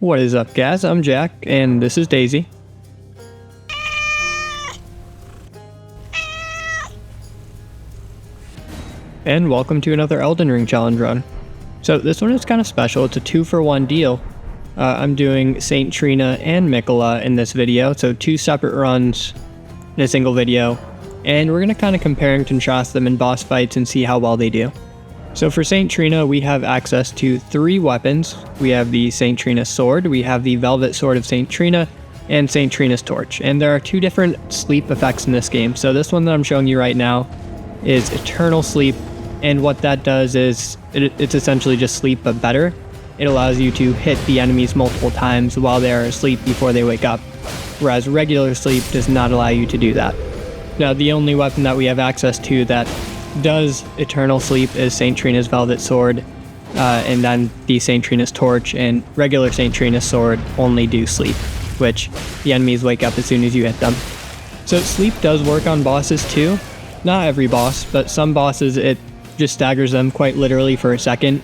What is up, guys? I'm Jack, and this is Daisy. And welcome to another Elden Ring challenge run. So this one is kind of special. It's a 2-for-1 deal. I'm doing Saint Trina and Miquella in this video, so 2 separate runs in a single video. And we're going to kind of compare and contrast them in boss fights and see how well they do. So for Saint Trina, we have access to 3 weapons. We have the Saint Trina sword, we have the Velvet Sword of Saint Trina, and Saint Trina's torch. And there are 2 different sleep effects in this game. So this one that I'm showing you right now is Eternal Sleep. And what that does is, it's essentially just sleep but better. It allows you to hit the enemies multiple times while they are asleep before they wake up. Whereas regular sleep does not allow you to do that. Now the only weapon that we have access to that does Eternal Sleep is Saint Trina's Velvet Sword. And then the Saint Trina's torch and regular Saint Trina's sword only do sleep, which the enemies wake up as soon as you hit them. So sleep does work on bosses too. Not every boss, but some bosses it just staggers them quite literally for a second,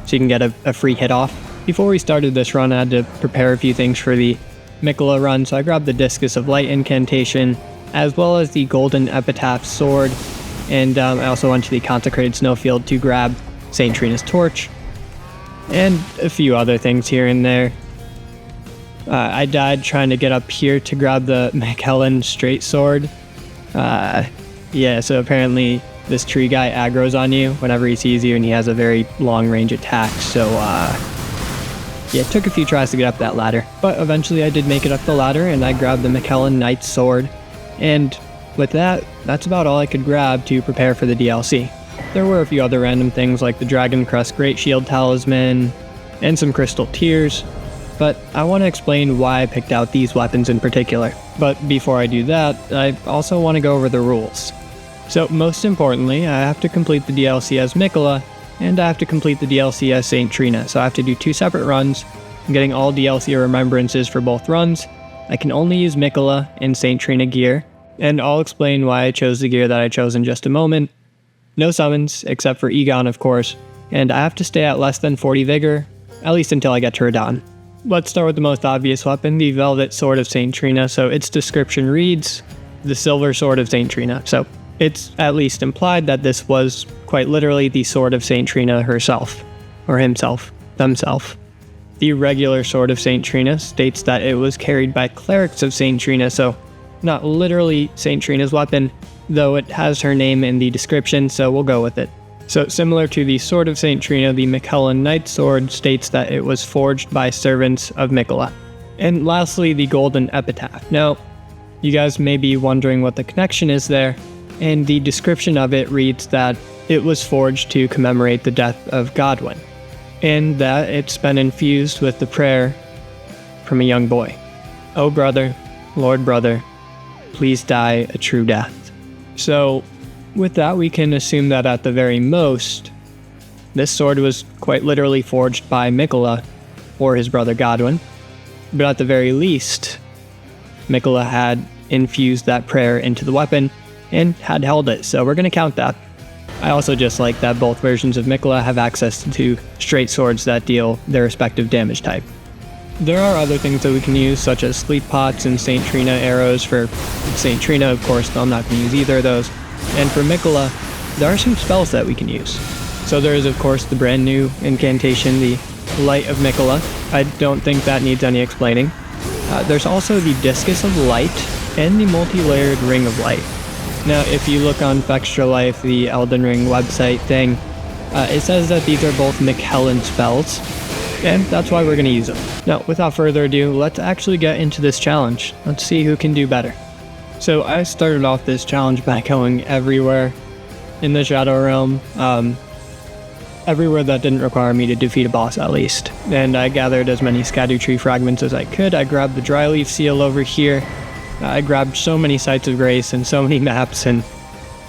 so you can get a free hit off. Before we started this run, I had to prepare a few things for the Miquella run, so I grabbed the Discus of Light incantation, as well as the Golden Epitaph sword, and I also went to the Consecrated Snowfield to grab Saint Trina's torch, and a few other things here and there. I died trying to get up here to grab the Miquellan straight sword. Yeah, so apparently this tree guy aggroes on you whenever he sees you, and he has a very long range attack, so yeah, it took a few tries to get up that ladder, but eventually I did make it up the ladder, and I grabbed the Miquellan Knight's sword, and with that, that's about all I could grab to prepare for the DLC. There were a few other random things like the Dragon Crest Great Shield Talisman, and some Crystal Tears, but I want to explain why I picked out these weapons in particular. But before I do that, I also want to go over the rules. So most importantly, I have to complete the DLC as Miquella, and I have to complete the DLC as Saint Trina. So I have to do 2 separate runs. I'm getting all DLC remembrances for both runs. I can only use Miquella and Saint Trina gear, and I'll explain why I chose the gear that I chose in just a moment. No summons, except for Igon of course, and I have to stay at less than 40 vigor, at least until I get to Radahn. Let's start with the most obvious weapon, the Velvet Sword of Saint Trina. So its description reads, the Silver Sword of Saint Trina. So it's at least implied that this was quite literally the sword of Saint Trina herself, or himself, themself. The regular sword of Saint Trina states that it was carried by clerics of Saint Trina, so not literally Saint Trina's weapon, though it has her name in the description, so we'll go with it. So similar to the sword of Saint Trina, the Miquellan Knight sword states that it was forged by servants of Miquella. And lastly, the Golden Epitaph. Now, you guys may be wondering what the connection is there, and the description of it reads that it was forged to commemorate the death of Godwin, and that it's been infused with the prayer from a young boy. Oh brother, Lord brother, please die a true death. So with that, we can assume that at the very most, this sword was quite literally forged by Miquella or his brother Godwin, but at the very least, Miquella had infused that prayer into the weapon and had held it, so we're going to count that. I also just like that both versions of Miquella have access to straight swords that deal their respective damage type. There are other things that we can use, such as sleep pots and Saint Trina arrows. For Saint Trina, of course, though I'm not going to use either of those. And for Miquella, there are some spells that we can use. So there is, of course, the brand new incantation, the Light of Miquella. I don't think that needs any explaining. There's also the Discus of Light and the multi-layered Ring of Light. Now, if you look on Extra Life, the Elden Ring website thing, it says that these are both Miquellan spells, and that's why we're going to use them. Now, without further ado, let's actually get into this challenge. Let's see who can do better. So I started off this challenge by going everywhere in the Shadow Realm, everywhere that didn't require me to defeat a boss at least. And I gathered as many Erdtree fragments as I could. I grabbed the Dryleaf seal over here. I grabbed so many Sites of Grace and so many maps and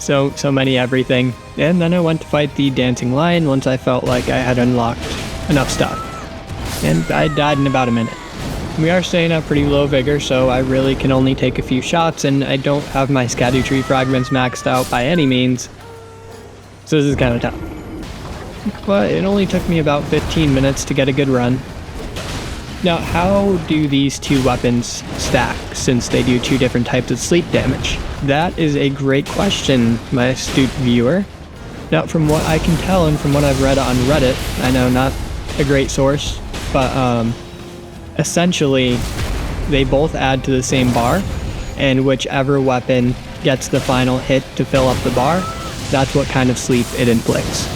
so many everything. And then I went to fight the Dancing Lion once I felt like I had unlocked enough stuff. And I died in about a minute. We are staying at pretty low vigor, so I really can only take a few shots, and I don't have my Erdtree fragments maxed out by any means. So this is kind of tough. But it only took me about 15 minutes to get a good run. Now, how do these two weapons stack since they do two different types of sleep damage? That is a great question, my astute viewer. Now, from what I can tell and from what I've read on Reddit, I know not a great source, but essentially they both add to the same bar, and whichever weapon gets the final hit to fill up the bar, that's what kind of sleep it inflicts.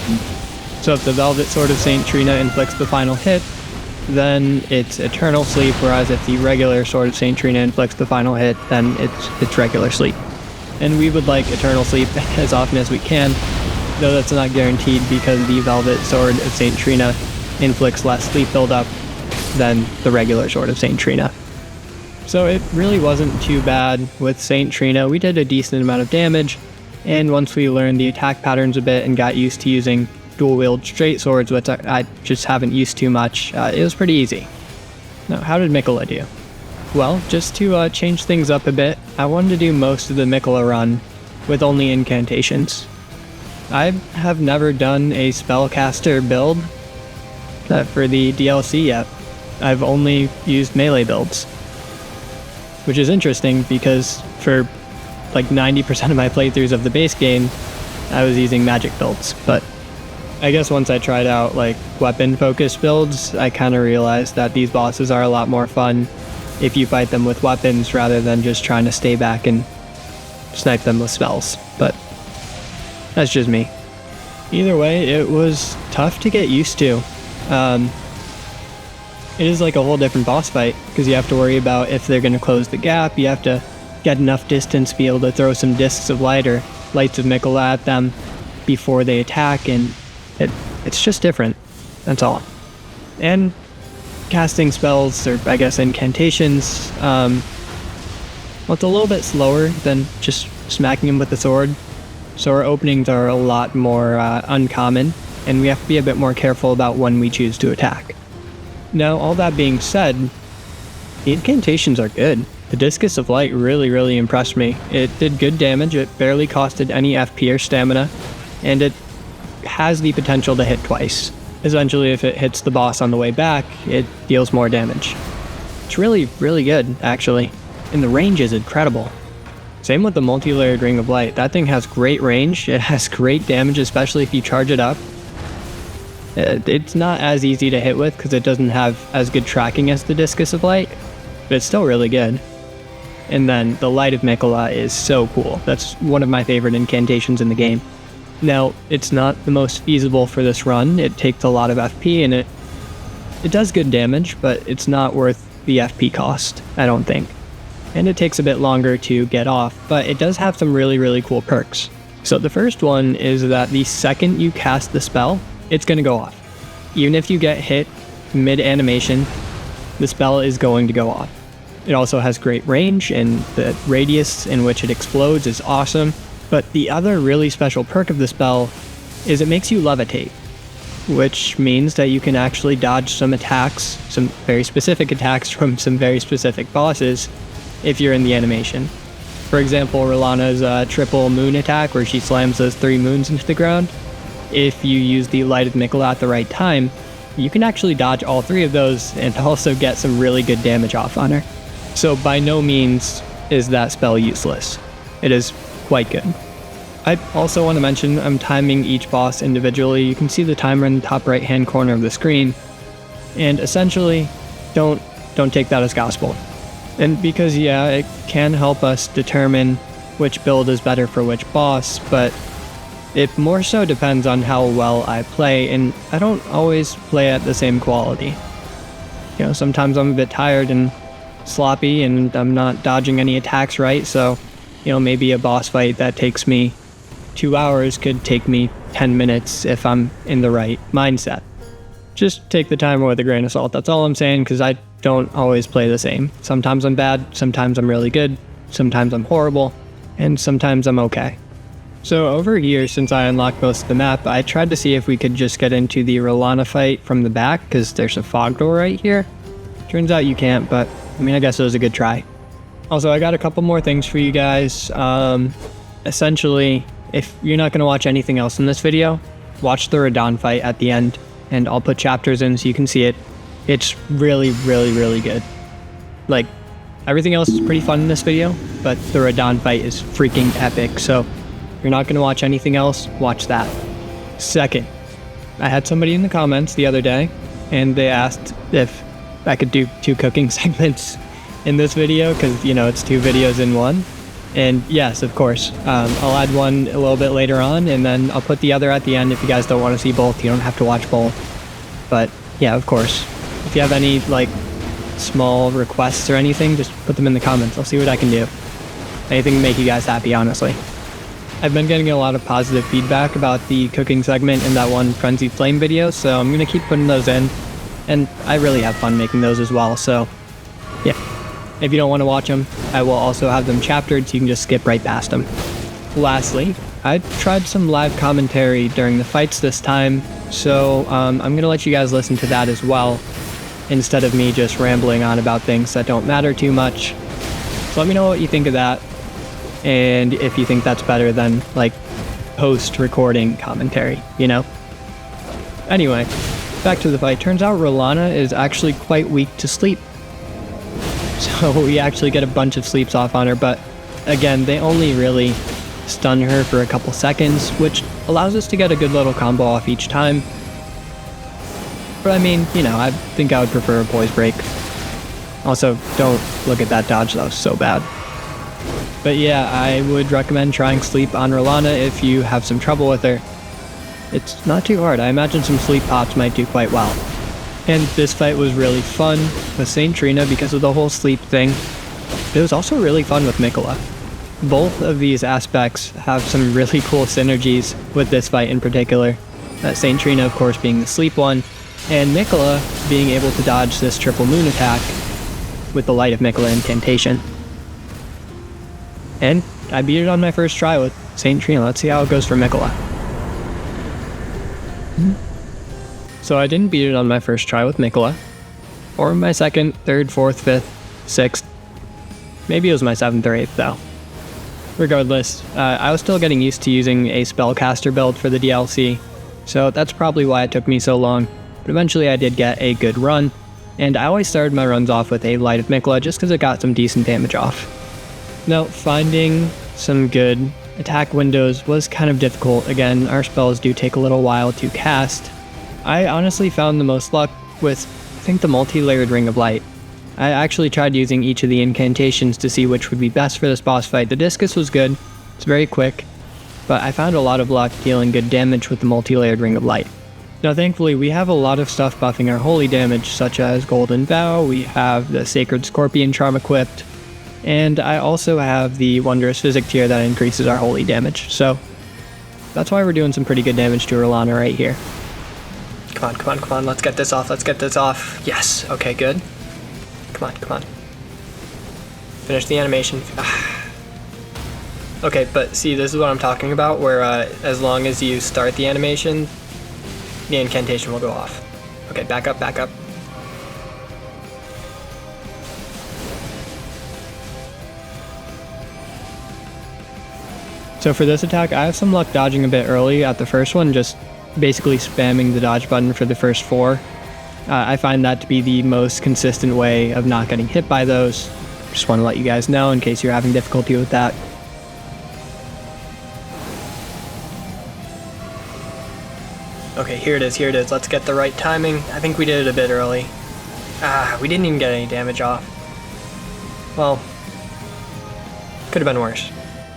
So if the Velvet Sword of St. Trina inflicts the final hit, then it's eternal sleep, whereas if the regular Sword of St. Trina inflicts the final hit, then it's regular sleep. And we would like eternal sleep as often as we can, though that's not guaranteed because the Velvet Sword of St. Trina inflicts less sleep buildup than the regular Sword of St. Trina. So it really wasn't too bad with St. Trina. We did a decent amount of damage, and once we learned the attack patterns a bit and got used to using dual-wield straight swords, which I just haven't used too much, it was pretty easy. Now, how did Miquella do? Well, just to change things up a bit, I wanted to do most of the Miquella run with only incantations. I have never done a spellcaster build for the DLC yet. I've only used melee builds, which is interesting because for like 90% of my playthroughs of the base game, I was using magic builds, but I guess once I tried out like weapon-focused builds, I kind of realized that these bosses are a lot more fun if you fight them with weapons rather than just trying to stay back and snipe them with spells, but that's just me. Either way, it was tough to get used to. It is like a whole different boss fight, because you have to worry about if they're going to close the gap, you have to get enough distance to be able to throw some discs of light or lights of Miquella at them before they attack, and it's just different, that's all. And casting spells, or I guess incantations, well, it's a little bit slower than just smacking them with the sword, so our openings are a lot more uncommon, and we have to be a bit more careful about when we choose to attack. Now, all that being said, the incantations are good. The Discus of Light really impressed me. It did good damage, it barely costed any FP or stamina, and it has the potential to hit twice. Essentially, if it hits the boss on the way back, it deals more damage. It's really good, actually. And the range is incredible. Same with the multi-layered Ring of Light. That thing has great range, it has great damage, especially if you charge it up. It's not as easy to hit with because it doesn't have as good tracking as the Discus of Light, but it's still really good. And then the Light of Miquella is so cool. That's one of my favorite incantations in the game. Now, it's not the most feasible for this run. It takes a lot of FP and it does good damage, but it's not worth the FP cost, I don't think. And it takes a bit longer to get off, but it does have some really cool perks. So the first one is that the second you cast the spell, it's going to go off. Even if you get hit mid-animation, the spell is going to go off. It also has great range, and the radius in which it explodes is awesome. But the other really special perk of the spell is it makes you levitate, which means that you can actually dodge some attacks, some very specific attacks from some very specific bosses, if you're in the animation. For example, Rellana's triple moon attack, where she slams those 3 moons into the ground. If you use the Light of Miquella at the right time, you can actually dodge all 3 of those and also get some really good damage off on her. So by no means is that spell useless. It is quite good. I also want to mention I'm timing each boss individually. You can see the timer in the top right hand corner of the screen, and essentially don't take that as gospel. And because yeah, it can help us determine which build is better for which boss, but it more so depends on how well I play, and I don't always play at the same quality. You know, sometimes I'm a bit tired and sloppy and I'm not dodging any attacks right, so you know, maybe a boss fight that takes me 2 hours could take me 10 minutes if I'm in the right mindset. Just take the timer with a grain of salt, that's all I'm saying, because I don't always play the same. Sometimes I'm bad, sometimes I'm really good, sometimes I'm horrible, and sometimes I'm okay. So over here, since I unlocked most of the map, I tried to see if we could just get into the Rellana fight from the back, because there's a fog door right here. Turns out you can't, but I mean, I guess it was a good try. Also, I got a couple more things for you guys. Essentially, if you're not going to watch anything else in this video, watch the Radahn fight at the end, and I'll put chapters in so you can see it. It's really, really, really good. Like, everything else is pretty fun in this video, but the Radahn fight is freaking epic, so if you're not going to watch anything else, watch that. Second, I had somebody in the comments the other day, and they asked if I could do 2 cooking segments in this video, because, you know, it's 2 videos in one. And yes, of course, I'll add one a little bit later on, and then I'll put the other at the end if you guys don't want to see both. You don't have to watch both. But yeah, of course, if you have any, like, small requests or anything, just put them in the comments. I'll see what I can do. Anything to make you guys happy, honestly. I've been getting a lot of positive feedback about the cooking segment in that one Frenzied Flame video, so I'm going to keep putting those in. And I really have fun making those as well, so yeah. If you don't want to watch them, I will also have them chaptered so you can just skip right past them. Lastly, I tried some live commentary during the fights this time, so I'm going to let you guys listen to that as well, instead of me just rambling on about things that don't matter too much. So let me know what you think of that, and if you think that's better than, like, post-recording commentary, you know? Anyway, back to the fight. Turns out Rellana is actually quite weak to sleep. So we actually get a bunch of sleeps off on her, but again, they only really stun her for a couple seconds, which allows us to get a good little combo off each time. But I mean, you know, I think I would prefer a poise break. Also, don't look at that dodge, that was so bad. But yeah, I would recommend trying sleep on Rellana if you have some trouble with her. It's not too hard. I imagine some sleep pops might do quite well. And this fight was really fun with St. Trina because of the whole sleep thing. It was also really fun with Miquella. Both of these aspects have some really cool synergies with this fight in particular. St. Trina, of course, being the sleep one, and Miquella being able to dodge this triple moon attack with the Light of Miquella incantation. And I beat it on my first try with St. Trina. Let's see how it goes for Miquella. So I didn't beat it on my first try with Miquella, or my second, third, fourth, fifth, sixth. Maybe it was my 7th or 8th though. Regardless, I was still getting used to using a spellcaster build for the DLC, so that's probably why it took me so long, but eventually I did get a good run, and I always started my runs off with a Light of Miquella just because it got some decent damage off. Now, finding some good attack windows was kind of difficult. Again, our spells do take a little while to cast. I honestly found the most luck with, I think, the multi-layered Ring of Light. I actually tried using each of the incantations to see which would be best for this boss fight. The Discus was good, it's very quick, but I found a lot of luck dealing good damage with the multi-layered Ring of Light. Now thankfully we have a lot of stuff buffing our holy damage, such as Golden Vow, we have the Sacred Scorpion Charm equipped, and I also have the Wondrous Physic tier that increases our holy damage, so that's why we're doing some pretty good damage to Rellana right here. Come on, come on, come on, let's get this off, let's get this off. Yes, okay, good. Come on, come on. Finish the animation. Okay, but see, this is what I'm talking about, where as long as you start the animation, the incantation will go off. Okay, back up, back up. So for this attack, I have some luck dodging a bit early at the first one, just basically spamming the dodge button for the first 4. I find that to be the most consistent way of not getting hit by those. Just want to let you guys know in case you're having difficulty with that. Okay, here it is, here it is. Let's get the right timing. I think we did it a bit early. We didn't even get any damage off. Well, could have been worse.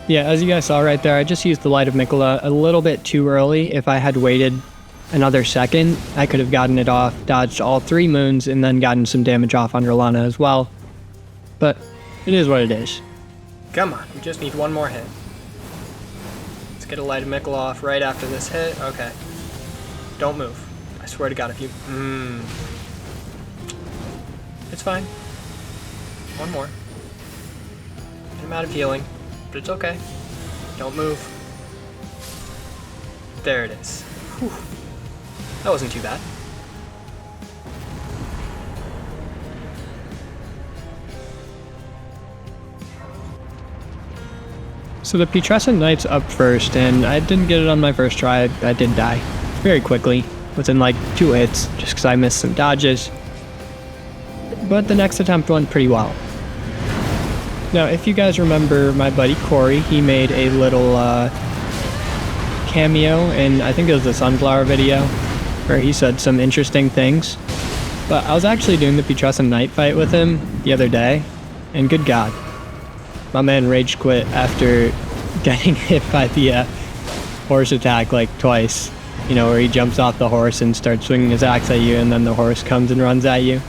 Yeah, as you guys saw right there, I just used the Light of Miquella a little bit too early. If I had waited another second, I could have gotten it off, dodged all 3 moons, and then gotten some damage off on Rellana as well. But it is what it is. Come on, we just need one more hit. Let's get a Light of Miquella off right after this hit. Okay. Don't move. I swear to God, if you... It's fine. One more. I'm out of healing, but it's okay. Don't move. There it is. Whew. That wasn't too bad. So the Putrescent Knight's up first, and I didn't get it on my first try. I did die very quickly, within like 2 hits, just because I missed some dodges. but the next attempt went pretty well. Now, if you guys remember my buddy Corey, he made a little cameo in, I think it was the Sunflower video, where he said some interesting things. But I was actually doing the Putrescent Knight fight with him the other day, and good God, my man rage quit after getting hit by the horse attack like twice. You know, where he jumps off the horse and starts swinging his axe at you, and then the horse comes and runs at you.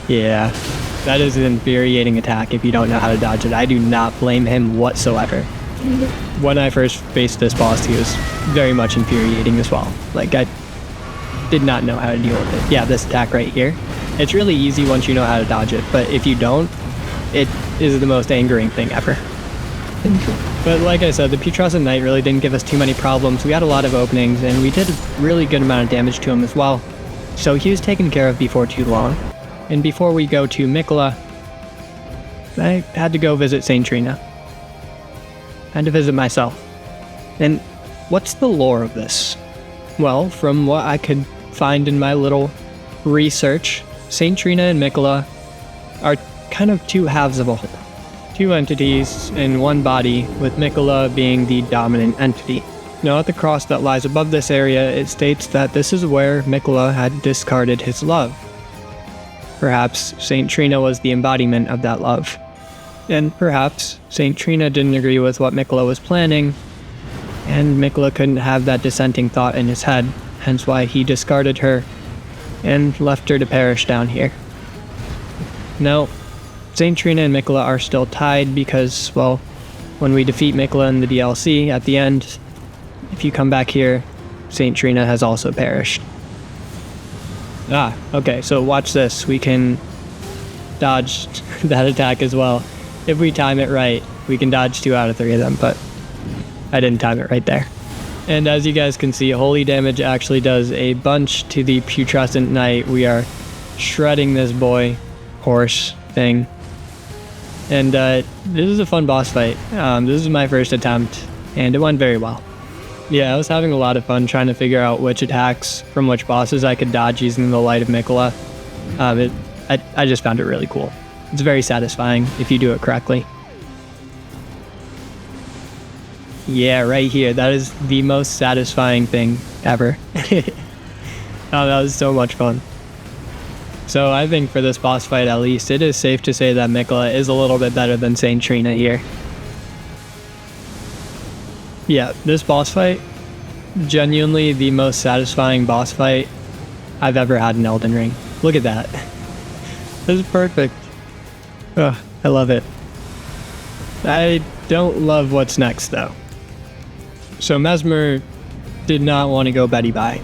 Yeah, that is an infuriating attack if you don't know how to dodge it. I do not blame him whatsoever. When I first faced this boss, he was very much infuriating as well. Like, I did not know how to deal with it. Yeah, this attack right here. It's really easy once you know how to dodge it, but if you don't, it is the most angering thing ever. But like I said, the Putrescent Knight really didn't give us too many problems. We had a lot of openings, and we did a really good amount of damage to him as well. So he was taken care of before too long. And before we go to Miquella, I had to go visit St. Trina. I had to visit myself. And what's the lore of this? Well, from what I could find in my little research, St. Trina and Miquella are kind of two halves of a whole. Two entities in one body, with Miquella being the dominant entity. Now, at the cross that lies above this area, it states that this is where Miquella had discarded his love. Perhaps St. Trina was the embodiment of that love. And perhaps St. Trina didn't agree with what Miquella was planning, and Miquella couldn't have that dissenting thought in his head, hence why he discarded her and left her to perish down here. Now, St. Trina and Miquella are still tied because, well, when we defeat Miquella in the DLC at the end, if you come back here, St. Trina has also perished. Ah, okay, so watch this. We can dodge that attack as well. If we time it right, we can dodge 2 out of 3 of them, but I didn't time it right there. And as you guys can see, holy damage actually does a bunch to the Putrescent Knight. We are shredding this boy horse thing. And this is a fun boss fight. This is my first attempt, and it went very well. Yeah, I was having a lot of fun trying to figure out which attacks from which bosses I could dodge using the Light of Miquella. I just found it really cool. It's very satisfying if you do it correctly. Yeah, right here. That is the most satisfying thing ever. Oh, that was so much fun. So I think for this boss fight at least, it is safe to say that Miquella is a little bit better than St. Trina here. Yeah, this boss fight, genuinely the most satisfying boss fight I've ever had in Elden Ring. Look at that. This is perfect. Ugh, I love it. I don't love what's next though. So Messmer did not want to go Betty Bye.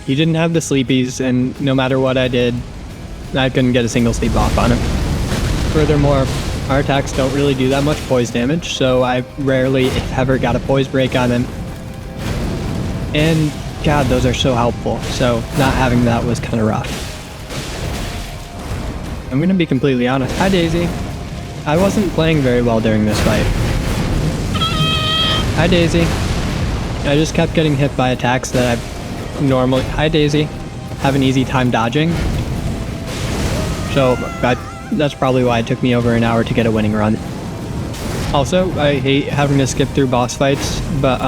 He didn't have the sleepies, and no matter what I did, I couldn't get a single sleep off on him. Furthermore, our attacks don't really do that much poise damage, so I rarely, if ever, got a poise break on him. And God, those are so helpful, so not having that was kind of rough. I'm gonna be completely honest. Hi, Daisy. I wasn't playing very well during this fight. Hi, Daisy. I just kept getting hit by attacks that I normally, hi Daisy, have an easy time dodging. So that's probably why it took me over an hour to get a winning run. Also, I hate having to skip through boss fights, but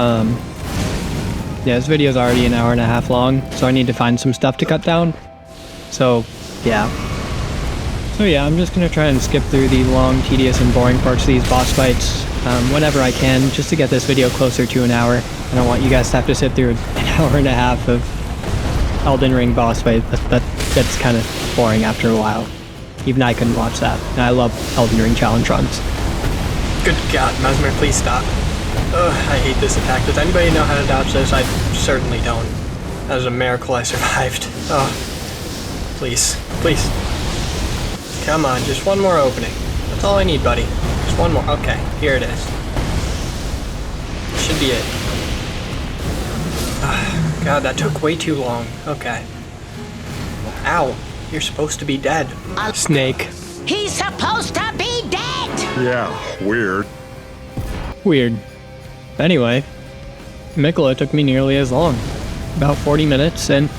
yeah, this video is already an hour and a half long, so I need to find some stuff to cut down. So yeah. I'm just gonna try and skip through the long, tedious, and boring parts of these boss fights whenever I can, just to get this video closer to an hour. I don't want you guys to have to sit through an hour and a half of Elden Ring boss fight. That's kind of boring after a while. Even I couldn't watch that. And I love Elden Ring challenge runs. Good God, Messmer, please stop. Ugh, I hate this attack. Does anybody know how to dodge this? I certainly don't. That is a miracle I survived. Oh, please, please. Come on, just one more opening. That's all I need, buddy. Just one more. Okay, here it is. Should be it. God, that took way too long. Okay. Ow, you're supposed to be dead. Snake. He's supposed to be dead! Yeah, weird. Weird. Anyway, Miquella took me nearly as long. About 40 minutes, and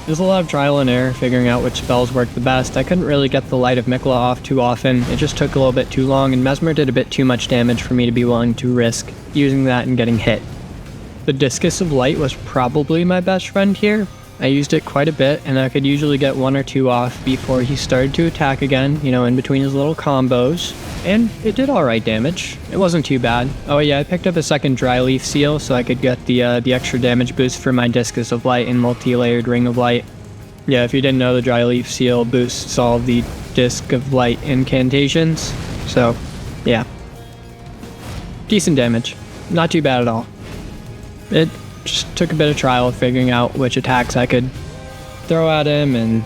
There's a lot of trial and error figuring out which spells work the best. I couldn't really get the Light of Miquella off too often. It just took a little bit too long, and Messmer did a bit too much damage for me to be willing to risk using that and getting hit. The Discus of Light was probably my best friend here. I used it quite a bit, and I could usually get 1 or 2 off before he started to attack again, you know, in between his little combos. And it did alright damage. It wasn't too bad. Oh yeah, I picked up a second Dry Leaf Seal so I could get the extra damage boost for my Discus of Light and multi-layered Ring of Light. Yeah, if you didn't know, the Dry Leaf Seal boosts all the Disc of Light incantations. So, yeah. Decent damage. Not too bad at all. It just took a bit of trial figuring out which attacks I could throw at him, and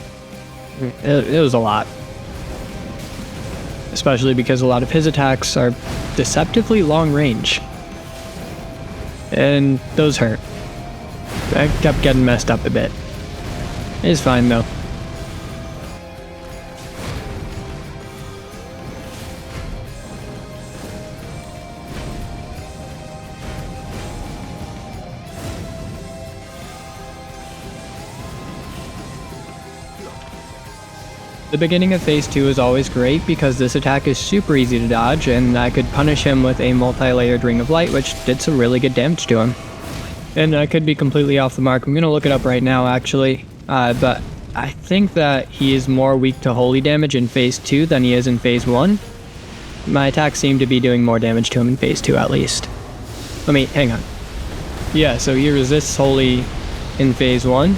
it was a lot. Especially because a lot of his attacks are deceptively long range. And those hurt. I kept getting messed up a bit. It's fine though. The beginning of phase 2 is always great because this attack is super easy to dodge, and I could punish him with a multi-layered Ring of Light, which did some really good damage to him. And I could be completely off the mark. I'm gonna look it up right now actually, but I think that he is more weak to holy damage in phase 2 than he is in phase 1. My attacks seem to be doing more damage to him in phase 2 at least. Let me, hang on. Yeah, so he resists holy in phase 1,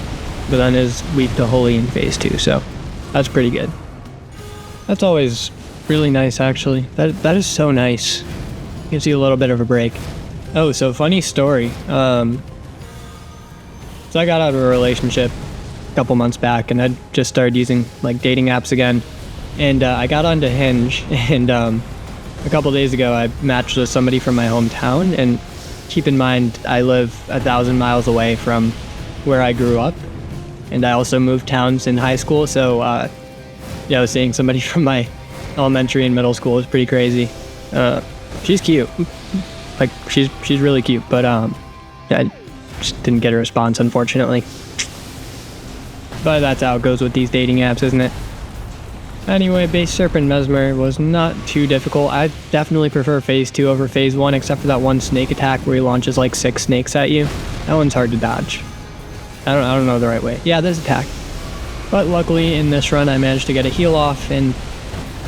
but then is weak to holy in phase 2, so that's pretty good. That's always really nice, actually. That is so nice. Gives you a little bit of a break. Oh, so funny story. So I got out of a relationship a couple months back, and I just started using like dating apps again. And I got onto Hinge, and a couple days ago I matched with somebody from my hometown. And keep in mind, I live 1,000 miles away from where I grew up. And I also moved towns in high school, so yeah, I was seeing somebody from my elementary and middle school. Is pretty crazy. She's cute, like she's really cute, but I just didn't get a response, unfortunately. But that's how it goes with these dating apps, isn't it? Anyway, Base Serpent Messmer was not too difficult. I definitely prefer phase 2 over phase 1, except for that one snake attack where he launches like 6 snakes at you. That one's hard to dodge. I don't know the right way. Yeah, this attack. But luckily in this run I managed to get a heal off and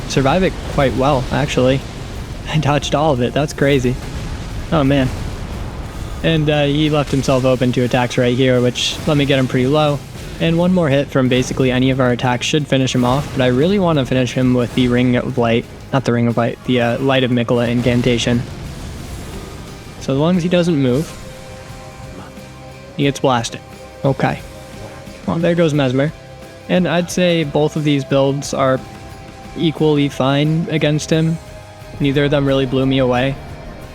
survive it quite well, actually. I dodged all of it. That's crazy. Oh man. And he left himself open to attacks right here, which let me get him pretty low. And one more hit from basically any of our attacks should finish him off, but I really want to finish him with the Ring of Light. Not the Ring of Light, the Light of Miquella incantation. So as long as he doesn't move, he gets blasted. Okay. Well, there goes Messmer. And I'd say both of these builds are equally fine against him. Neither of them really blew me away.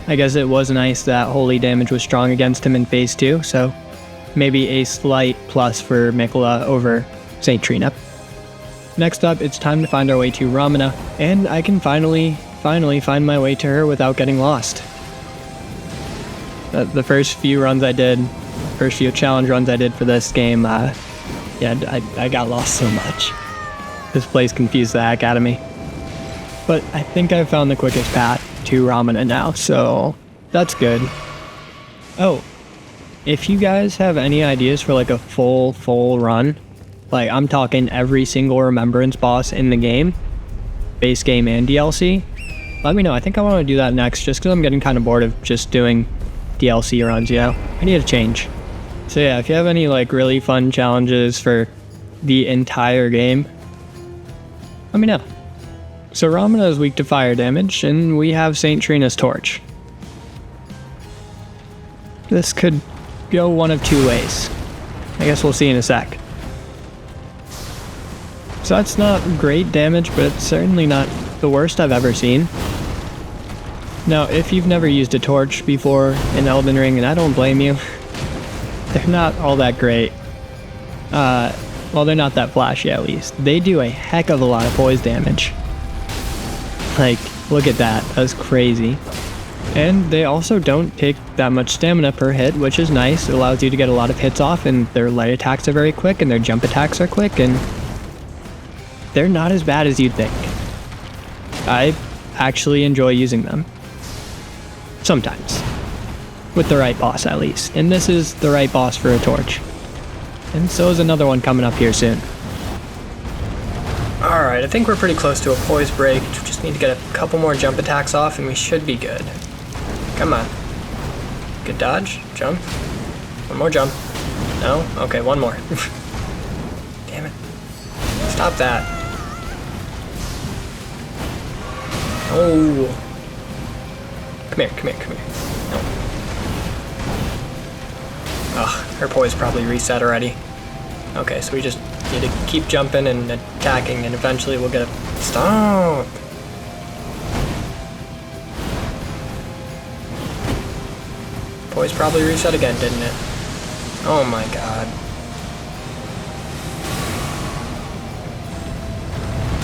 I guess it was nice that holy damage was strong against him in phase 2, so maybe a slight plus for Miquella over St. Trina. Next up, it's time to find our way to Romina, and I can finally find my way to her without getting lost. The first few challenge runs I did for this game, yeah, I got lost so much. This place confused the heck out of me. But I think I've found the quickest path to Romina now, so that's good. Oh, if you guys have any ideas for like a full run, like I'm talking every single remembrance boss in the game, base game and DLC, let me know. I think I want to do that next, just because I'm getting kind of bored of just doing DLC runs, you know? I need a change. So yeah, if you have any like really fun challenges for the entire game, let me know. So Romina is weak to fire damage, and we have St. Trina's torch. This could go one of two ways. I guess we'll see in a sec. So that's not great damage, but it's certainly not the worst I've ever seen. Now, if you've never used a torch before in Elden Ring, and I don't blame you, they're not all that great. Well, they're not that flashy at least. They do a heck of a lot of poise damage. Like, look at that. That's crazy. And they also don't take that much stamina per hit, which is nice. It allows you to get a lot of hits off, and their light attacks are very quick, and their jump attacks are quick, and they're not as bad as you'd think. I actually enjoy using them. Sometimes. With the right boss, at least. And this is the right boss for a torch. And so is another one coming up here soon. Alright, I think we're pretty close to a poise break. Just need to get a couple more jump attacks off and we should be good. Come on. Good dodge. Jump. One more jump. No? Okay, one more. Damn it. Stop that. Oh. Come here, come here, come here. No. Ugh, her poise probably reset already. Okay, so we just need to keep jumping and attacking and eventually we'll get a... Stop! Poise probably reset again, didn't it? Oh my god.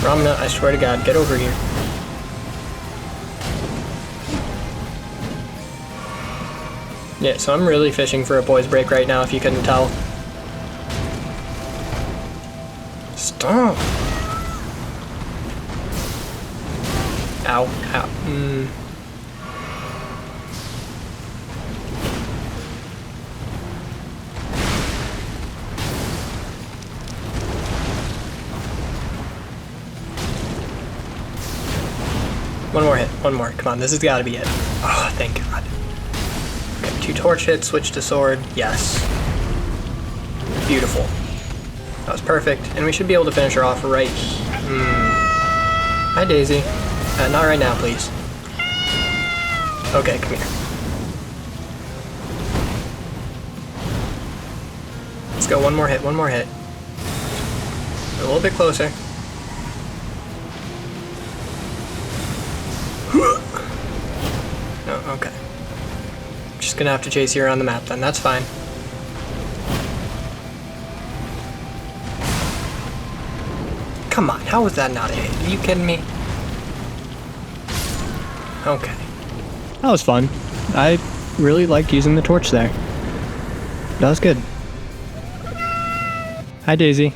Romina, I swear to god, get over here. Yeah, so I'm really fishing for a poise break right now, if you couldn't tell. Stop! Ow, ow. One more hit, one more. Come on, this has got to be it. Oh, thank god. Okay, 2 torch hits, switch to sword. Yes. Beautiful. That was perfect, and we should be able to finish her off right. Hi, Daisy. Not right now, please. Okay, come here. Let's go, one more hit, one more hit. A little bit closer. No, okay. Just gonna have to chase you around the map then, that's fine. Come on, how was that not a hit? Are you kidding me? Okay. That was fun. I really liked using the torch there. That was good. Hi, Daisy.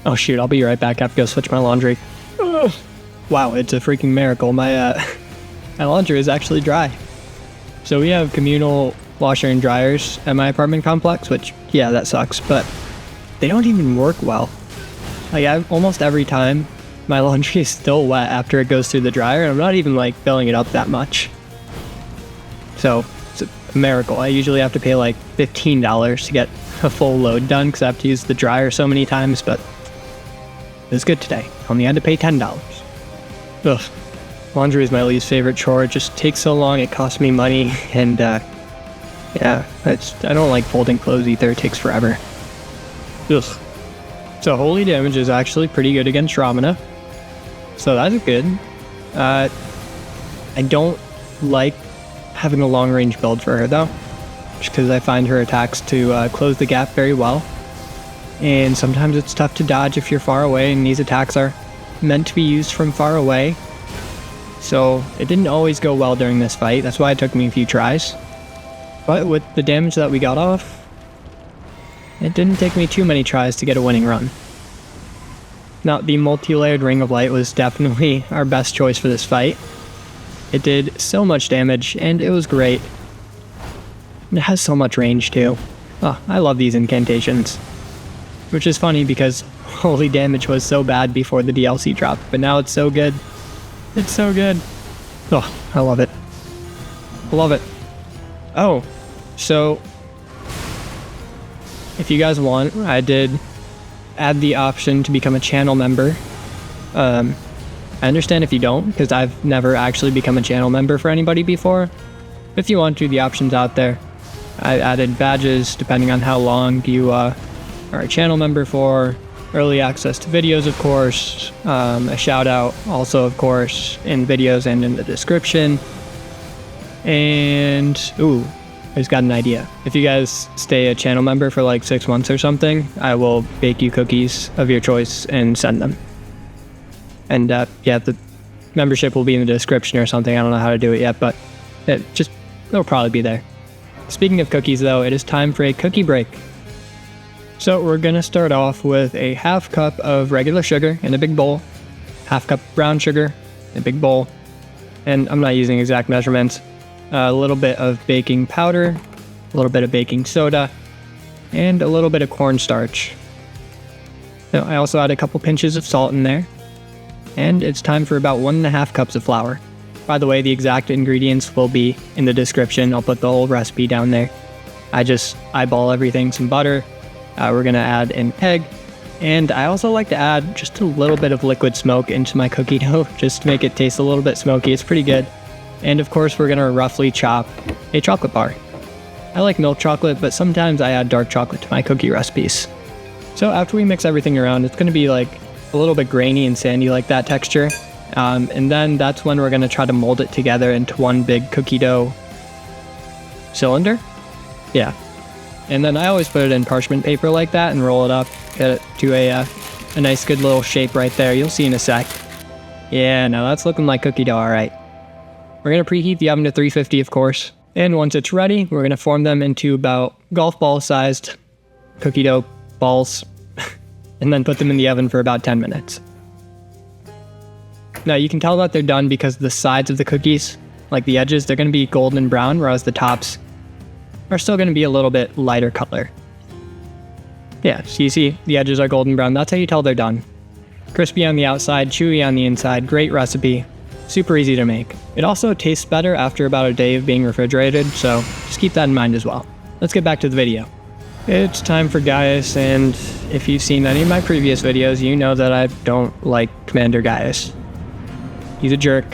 Oh shoot, I'll be right back. I have to go switch my laundry. Ugh. Wow, it's a freaking miracle. My my laundry is actually dry. So we have communal washer and dryers at my apartment complex, which, yeah, that sucks, but they don't even work well. Like, almost every time, my laundry is still wet after it goes through the dryer, and I'm not even, like, filling it up that much. So, it's a miracle. I usually have to pay, like, $15 to get a full load done, because I have to use the dryer so many times, but it was good today. Only had to pay $10. Ugh. Laundry is my least favorite chore. It just takes so long, it costs me money, and, yeah, I don't like folding clothes either. It takes forever. Ugh. So holy damage is actually pretty good against Romina. So that's good. I don't like having a long range build for her though. Just because I find her attacks to close the gap very well. And sometimes it's tough to dodge if you're far away, and these attacks are meant to be used from far away. So it didn't always go well during this fight. That's why it took me a few tries. But with the damage that we got off, it didn't take me too many tries to get a winning run. Now, the multi-layered Ring of Light was definitely our best choice for this fight. It did so much damage, and it was great. It has so much range, too. Oh, I love these incantations. Which is funny because holy damage was so bad before the DLC dropped, but now it's so good. It's so good. Oh, I love it. I love it. Oh, so if you guys want, I did add the option to become a channel member. I understand if you don't, because I've never actually become a channel member for anybody before. If you want to, the option's out there. I added badges depending on how long you are a channel member for, early access to videos, of course, a shout out also, of course, in videos and in the description. And, ooh, I just got an idea. If you guys stay a channel member for like 6 months or something, I will bake you cookies of your choice and send them. And yeah, the membership will be in the description or something. I don't know how to do it yet, but It'll probably be there. Speaking of cookies though, it is time for a cookie break. So we're gonna start off with a half cup of regular sugar in a big bowl, half cup brown sugar in a big bowl, and I'm not using exact measurements, a little bit of baking powder, a little bit of baking soda, and a little bit of cornstarch. Now, I also add a couple pinches of salt in there, and it's time for about 1.5 cups of flour. By the way, the exact ingredients will be in the description. I'll put the whole recipe down there. I just eyeball everything, some butter. We're gonna add an egg, and I also like to add just a little bit of liquid smoke into my cookie dough, just to make it taste a little bit smoky. It's pretty good. And of course, we're gonna roughly chop a chocolate bar. I like milk chocolate, but sometimes I add dark chocolate to my cookie recipes. So after we mix everything around, it's gonna be like a little bit grainy and sandy like that texture. And then that's when we're gonna try to mold it together into one big cookie dough cylinder. Yeah. And then I always put it in parchment paper like that and roll it up, get it to a nice good little shape right there. You'll see in a sec. Yeah, no, that's looking like cookie dough, all right. We're gonna preheat the oven to 350, of course. And once it's ready, we're gonna form them into about golf ball sized cookie dough balls and then put them in the oven for about 10 minutes. Now you can tell that they're done because the sides of the cookies, like the edges, they're going to be golden brown, whereas the tops are still going to be a little bit lighter color. Yeah, so you see the edges are golden brown. That's how you tell they're done. Crispy on the outside, chewy on the inside. Great recipe. Super easy to make. It also tastes better after about a day of being refrigerated, so just keep that in mind as well. Let's get back to the video. It's time for Gaius, and if you've seen any of my previous videos, you know that I don't like Commander Gaius. He's a jerk,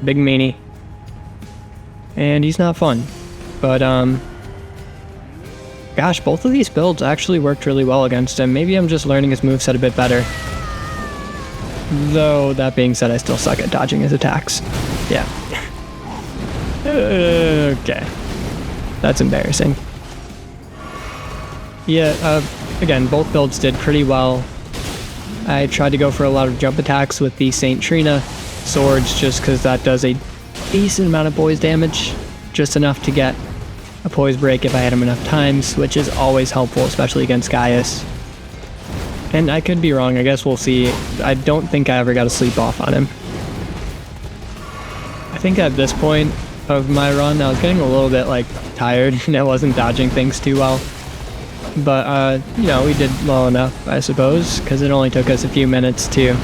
big meanie, and he's not fun. But, gosh, both of these builds actually worked really well against him. Maybe I'm just learning his moveset a bit better. Though, that being said, I still suck at dodging his attacks. Yeah. Okay. That's embarrassing. Yeah, again, both builds did pretty well. I tried to go for a lot of jump attacks with the Saint Trina swords just because that does a decent amount of poise damage. Just enough to get a poise break if I hit him enough times, which is always helpful, especially against Gaius. And I could be wrong, I guess we'll see. I don't think I ever got a sleep off on him. I think at this point of my run, I was getting a little bit, like, tired and I wasn't dodging things too well. But, you know, we did well enough, I suppose, because it only took us a few minutes to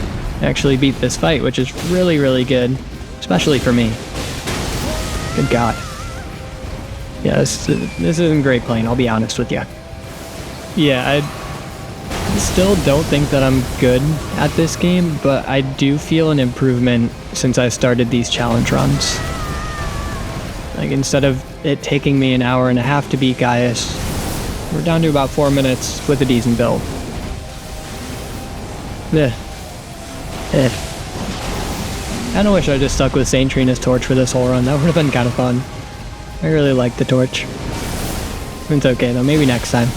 actually beat this fight, which is really, really good, especially for me. Good God. Yeah, this isn't great playing, I'll be honest with you. Yeah, I still don't think that I'm good at this game, but I do feel an improvement since I started these challenge runs. Like, instead of it taking me an hour and a half to beat Gaius, we're down to about 4 minutes with a decent build. Kinda wish I just stuck with Saint Trina's torch for this whole run. That would have been kind of fun. I really like the torch. It's okay though, maybe next time.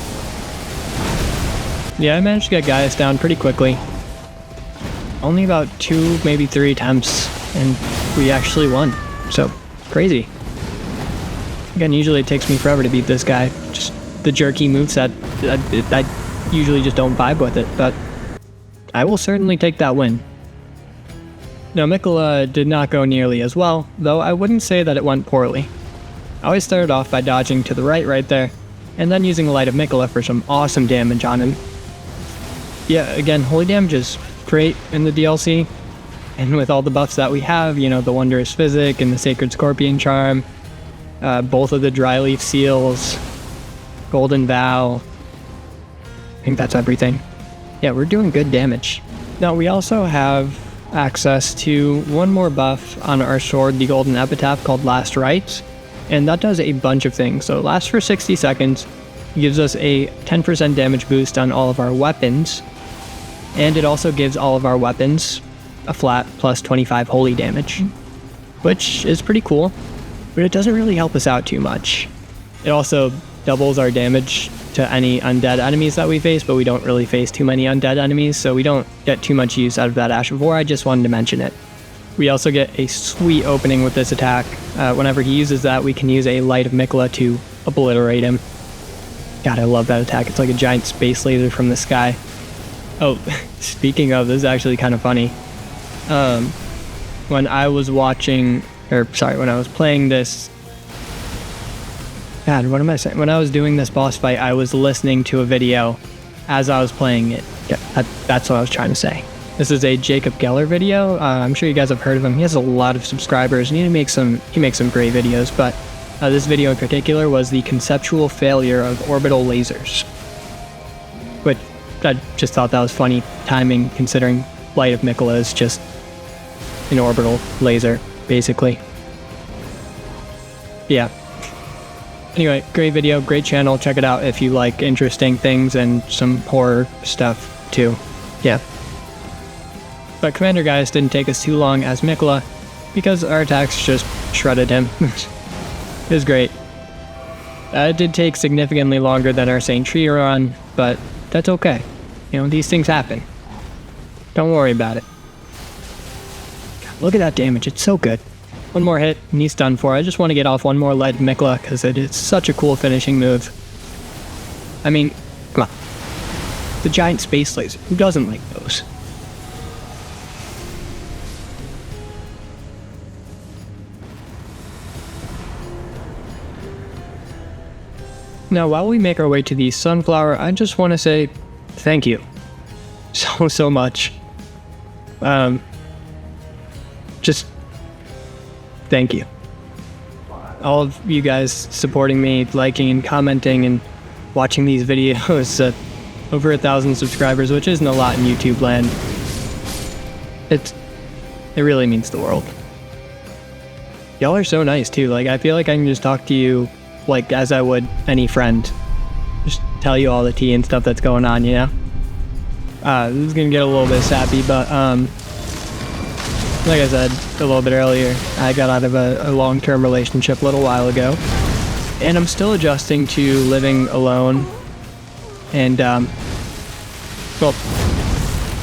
Yeah, I managed to get Gaius down pretty quickly. Only about 2, maybe 3 attempts, and we actually won. So, crazy. Again, usually it takes me forever to beat this guy. Just the jerky moveset, I usually just don't vibe with it, but I will certainly take that win. Now, Miquella did not go nearly as well, though I wouldn't say that it went poorly. I always started off by dodging to the right there, and then using the Light of Miquella for some awesome damage on him. Yeah, again, holy damage is great in the DLC, and with all the buffs that we have, you know, the Wondrous Physic and the Sacred Scorpion Charm, both of the Dry Leaf Seals, Golden Vow, I think that's everything. Yeah, we're doing good damage. Now, we also have access to one more buff on our sword, the Golden Epitaph, called Last Rites, and that does a bunch of things. So it lasts for 60 seconds, gives us a 10% damage boost on all of our weapons, and it also gives all of our weapons a flat plus 25 holy damage, which is pretty cool, but it doesn't really help us out too much. It also doubles our damage to any undead enemies that we face, but we don't really face too many undead enemies, so we don't get too much use out of that Ash of War. I just wanted to mention it. we also get a sweet opening with this attack. Whenever he uses that, we can use a Light of Miquella to obliterate him. God, I love that attack. It's like a giant space laser from the sky. Oh, speaking of, this is actually kind of funny. When I was watching, when I was playing this, God, what am I saying? When I was doing this boss fight, I was listening to a video as I was playing it. Yeah, that's what I was trying to say. This is a Jacob Geller video. I'm sure you guys have heard of him. He has a lot of subscribers, and he makes some great videos, but this video in particular was the conceptual failure of orbital lasers. Which I just thought that was funny timing, considering Light of Miquella is just an orbital laser, basically. Yeah. Anyway, great video, great channel. Check it out if you like interesting things and some horror stuff too. Yeah. But Commander Gaius didn't take us too long as Miquella because our attacks just shredded him. It was great. It did take significantly longer than our St. Tree run, but that's okay. You know, these things happen. Don't worry about it. God, look at that damage, it's so good. One more hit, and he's done for. I just want to get off one more Light of Miquella, because it is such a cool finishing move. I mean, come on. The giant space laser, who doesn't like those? Now, while we make our way to the Sunflower, I just want to say thank you so much. Just thank you. All of you guys supporting me, liking and commenting and watching these videos. Over 1,000 subscribers, which isn't a lot in YouTube land. It really means the world. Y'all are so nice too. Like, I feel like I can just talk to you like as I would any friend. Just tell you all the tea and stuff that's going on, you know? This is gonna get a little bit sappy, but like I said a little bit earlier, I got out of a long-term relationship a little while ago, and I'm still adjusting to living alone. And well,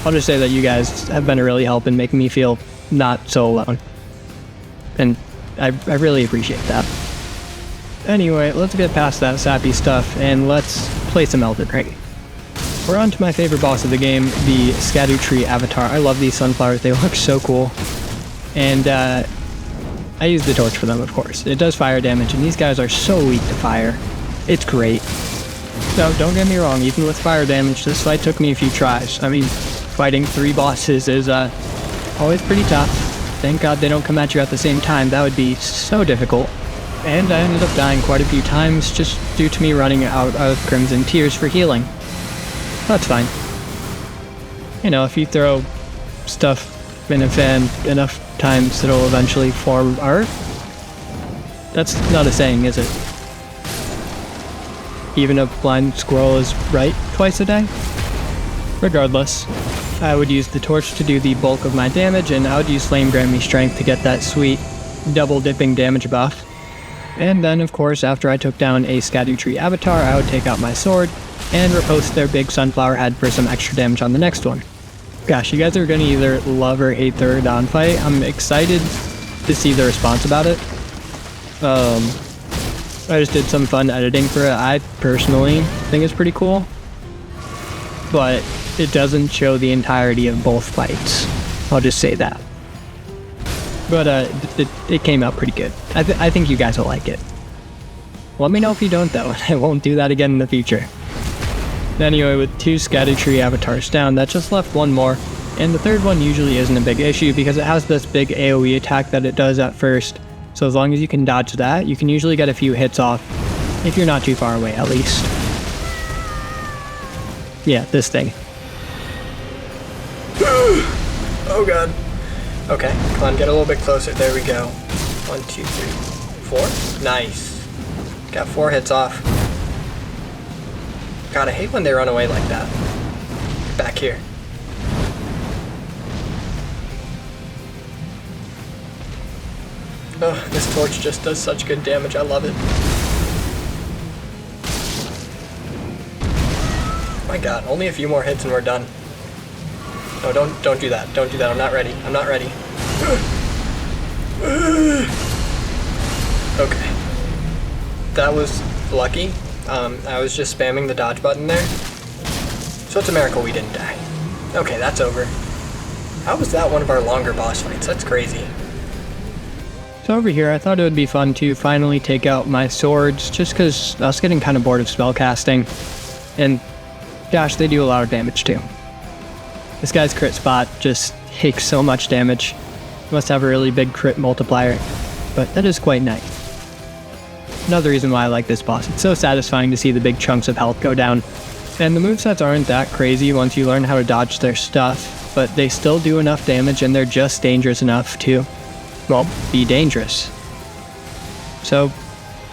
I'll just say that you guys have been a really help in making me feel not so alone, and I really appreciate that. Anyway, let's get past that sappy stuff and let's play some Erdtree. We're on to my favorite boss of the game, the Erdtree avatar. I love these sunflowers, they look so cool. And I use the torch for them, of course. It does fire damage, and these guys are so weak to fire. It's great. No, don't get me wrong, even with fire damage, this fight took me a few tries. I mean, fighting 3 bosses is always pretty tough. Thank God they don't come at you at the same time, that would be so difficult. And I ended up dying quite a few times just due to me running out of Crimson Tears for healing. That's fine. You know, if you throw stuff in a fan enough times, it'll eventually form art. That's not a saying, is it? Even a blind squirrel is right twice a day? Regardless, I would use the torch to do the bulk of my damage, and I would use Flame Grant Me Strength to get that sweet double dipping damage buff. And then, of course, after I took down a Erdtree avatar, I would take out my sword and riposte their big sunflower head for some extra damage on the next one. Gosh, you guys are gonna either love or hate the Radahn fight. I'm excited to see the response about it. I just did some fun editing for it. I personally think it's pretty cool, but it doesn't show the entirety of both fights. I'll just say that. But it came out pretty good. I think you guys will like it. Let me know if you don't though, and I won't do that again in the future. Anyway, with 2 Erdtree avatars down, that just left one more, and the third one usually isn't a big issue because it has this big AoE attack that it does at first, so as long as you can dodge that, you can usually get a few hits off, if you're not too far away at least. Yeah, this thing. Oh god. Okay, come on, get a little bit closer. There we go. 1, 2, 3, 4. Nice. Got 4 hits off. God, I hate when they run away like that. Back here. Oh, this torch just does such good damage. I love it. My god, only a few more hits and we're done. No, don't do that. Don't do that. I'm not ready. I'm not ready. Okay. That was lucky. I was just spamming the dodge button there. So it's a miracle we didn't die. Okay, that's over. How was that one of our longer boss fights? That's crazy. So over here, I thought it would be fun to finally take out my swords, just because I was getting kind of bored of spellcasting. And gosh, they do a lot of damage too. This guy's crit spot just takes so much damage. He must have a really big crit multiplier, but that is quite nice. Another reason why I like this boss, it's so satisfying to see the big chunks of health go down. And the movesets aren't that crazy once you learn how to dodge their stuff, but they still do enough damage and they're just dangerous enough to, well, be dangerous. So,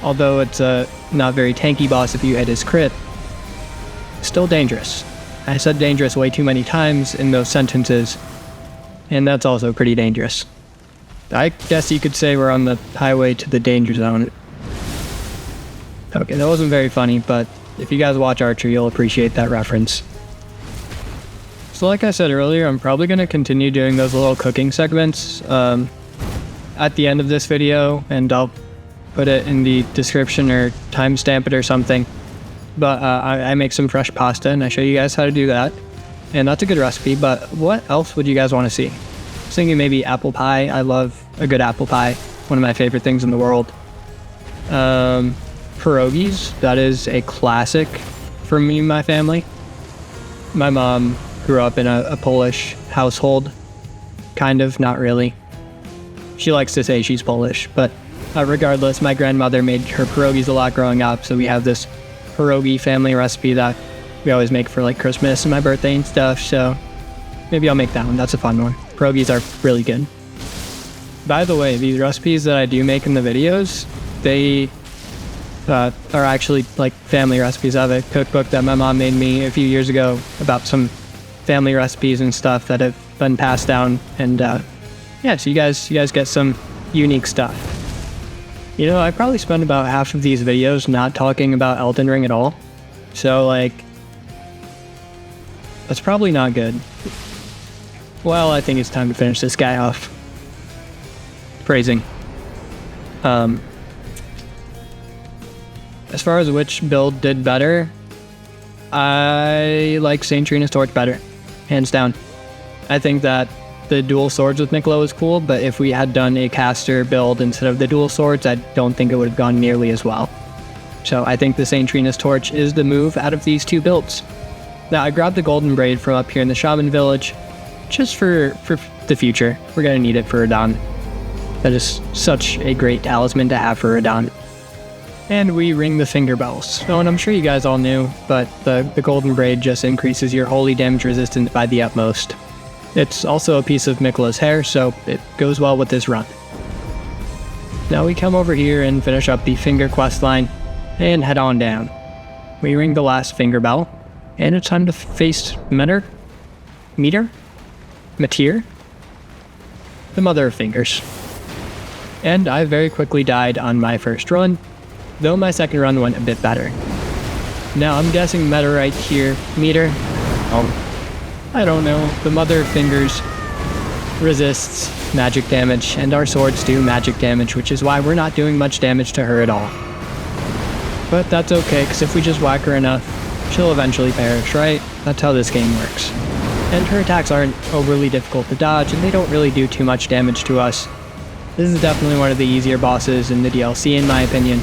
although it's a not very tanky boss if you hit his crit, still dangerous. I said dangerous way too many times in those sentences, and that's also pretty dangerous. I guess you could say we're on the highway to the danger zone. Okay, that wasn't very funny, but if you guys watch Erdtree, you'll appreciate that reference. So like I said earlier, I'm probably going to continue doing those little cooking segments at the end of this video, and I'll put it in the description or timestamp it or something. But I make some fresh pasta, and I show you guys how to do that. And that's a good recipe, but what else would you guys want to see? I was thinking maybe apple pie. I love a good apple pie. One of my favorite things in the world. Pierogies, that is a classic for me and my family. My mom grew up in a Polish household. Kind of, not really. She likes to say she's Polish, but regardless, my grandmother made her pierogies a lot growing up, so we have this pierogi family recipe that we always make for like Christmas and my birthday and stuff, so maybe I'll make that one. That's a fun one. Pierogies are really good. By the way, these recipes that I do make in the videos, they are actually like family recipes. I have a cookbook that my mom made me a few years ago about some family recipes and stuff that have been passed down, and yeah, so you guys get some unique stuff. You know, I probably spent about half of these videos not talking about Elden Ring at all, so like that's probably not good. Well, I think it's time to finish this guy off. Phrasing. As far as which build did better, I like St. Trina's torch better, hands down. I think that the dual swords with Miquella was cool, but if we had done a caster build instead of the dual swords, I don't think it would have gone nearly as well. So I think the St. Trina's torch is the move out of these two builds. Now, I grabbed the golden braid from up here in the shaman village, just for the future. We're gonna need it for Radahn. That is such a great talisman to have for Radahn. And we ring the finger bells. Oh, and I'm sure you guys all knew, but the golden braid just increases your holy damage resistance by the utmost. It's also a piece of Miquella's hair, so it goes well with this run. Now we come over here and finish up the finger quest line, and head on down. We ring the last finger bell, and it's time to face Metyr? Metyr? The mother of fingers. And I very quickly died on my first run, though my second run went a bit better. Now I'm guessing Meteorite here, I don't know. The mother of fingers resists magic damage, and our swords do magic damage, which is why we're not doing much damage to her at all. But that's okay, because if we just whack her enough, she'll eventually perish, right? That's how this game works. And her attacks aren't overly difficult to dodge, and they don't really do too much damage to us. This is definitely one of the easier bosses in the DLC, in my opinion.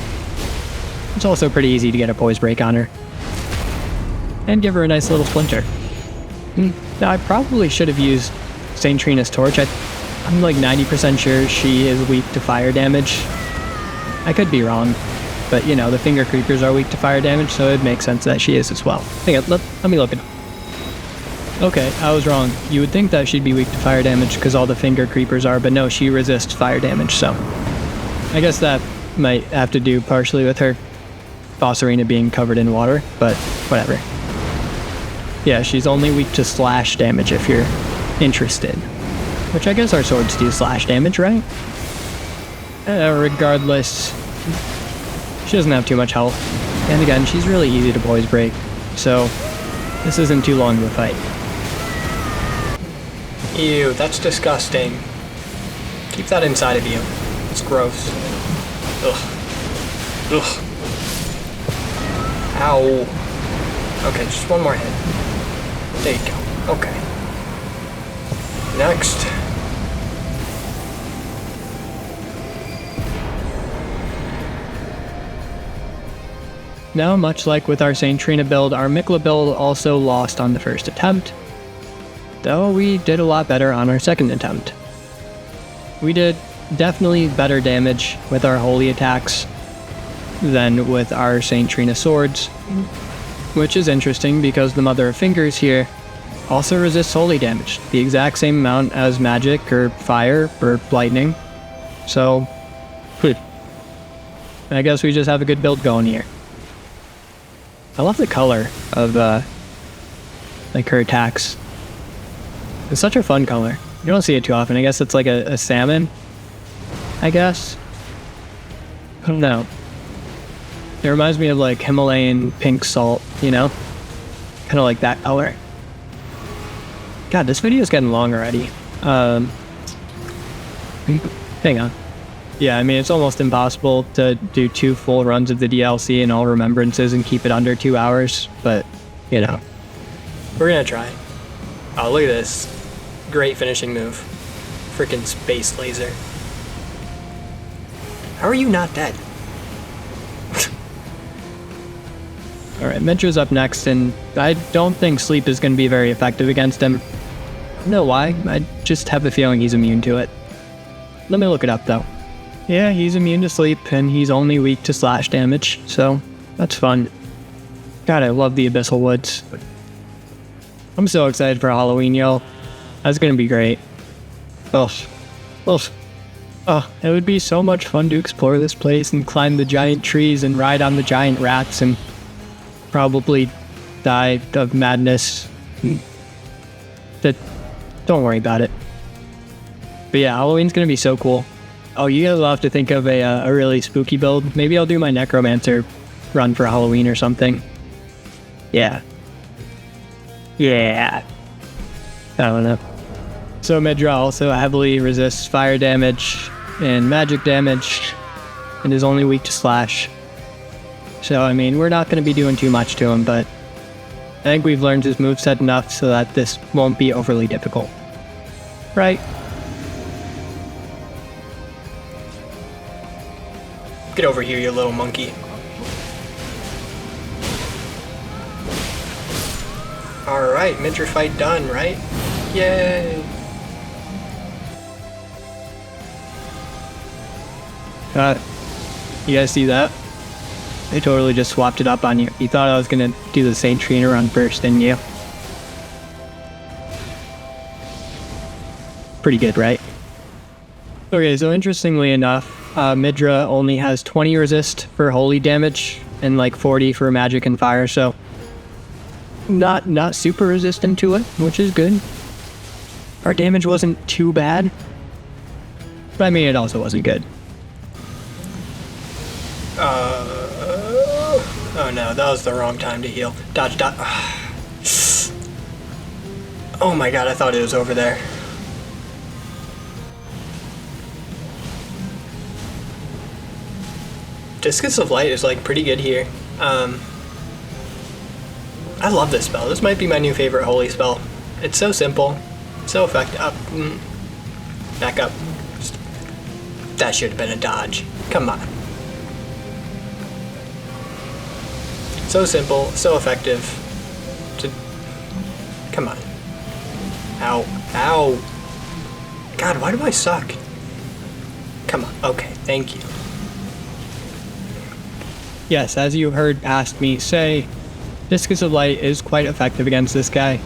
It's also pretty easy to get a poise break on her. And give her a nice little splinter. Now, I probably should have used St. Trina's torch. I'm like 90% sure she is weak to fire damage. I could be wrong, but you know, the finger creepers are weak to fire damage, so it makes sense that she is as well. Hang on, let me look it up. Okay, I was wrong. You would think that she'd be weak to fire damage because all the finger creepers are, but no, she resists fire damage, so I guess that might have to do partially with her boss arena being covered in water, but whatever. Yeah, she's only weak to slash damage if you're interested. Which I guess our swords do slash damage, right? Regardless, she doesn't have too much health. And again, she's really easy to poise break, so this isn't too long of a fight. Ew, that's disgusting. Keep that inside of you. It's gross. Ugh. Ugh. Ow. Okay, just one more hit. There you go. Okay. Next. Now, much like with our St. Trina build, our Miquella build also lost on the first attempt, though we did a lot better on our second attempt. We did definitely better damage with our holy attacks than with our St. Trina swords, which is interesting because the Mother of Fingers here also resists holy damage, the exact same amount as magic or fire or lightning. So, I guess we just have a good build going here. I love the color of like her attacks. It's such a fun color. You don't see it too often. I guess it's like a salmon, I guess. I don't know. It reminds me of like Himalayan pink salt, you know? Kind of like that color. God, this video is getting long already. Hang on. Yeah, I mean, it's almost impossible to do 2 full runs of the DLC and all remembrances and keep it under 2 hours, but, you know. We're gonna try. Oh, look at this. Great finishing move. Freaking space laser. How are you not dead? Alright, Midra's up next, and I don't think sleep is going to be very effective against him. I don't know why, I just have a feeling he's immune to it. Let me look it up, though. Yeah, he's immune to sleep, and he's only weak to slash damage, so that's fun. God, I love the Abyssal Woods. I'm so excited for Halloween, y'all. That's gonna be great. Ugh. Ugh. Oh, it would be so much fun to explore this place and climb the giant trees and ride on the giant rats and probably die of madness. Don't worry about it. But yeah, Halloween's gonna be so cool. Oh, you guys will have to think of a really spooky build. Maybe I'll do my Necromancer run for Halloween or something. Yeah. Yeah. I don't know. So Midra also heavily resists fire damage and magic damage and is only weak to slash. So, I mean, we're not going to be doing too much to him, but I think we've learned his moveset enough so that this won't be overly difficult. Right? Get over here, you little monkey. Alright, Midra fight done, right? Yay! You guys see that? I totally just swapped it up on you. You thought I was gonna do the St. Trina run first, didn't you? Pretty good, right? Okay, so interestingly enough, Midra only has 20 resist for holy damage and like 40 for magic and fire, so not super resistant to it, which is good. Our damage wasn't too bad, but I mean, it also wasn't good. Oh no, that was the wrong time to heal. Dodge, dodge. Oh my god, I thought it was over there. Discus of Light is like pretty good here. I love this spell. This might be my new favorite holy spell. It's so simple, so effective. Back up. That should have been a dodge. Come on. So simple, so effective. Come on. Ow. Ow. God, why do I suck? Come on. Okay, thank you. Yes, as you heard past me say, Discus of Light is quite effective against this guy.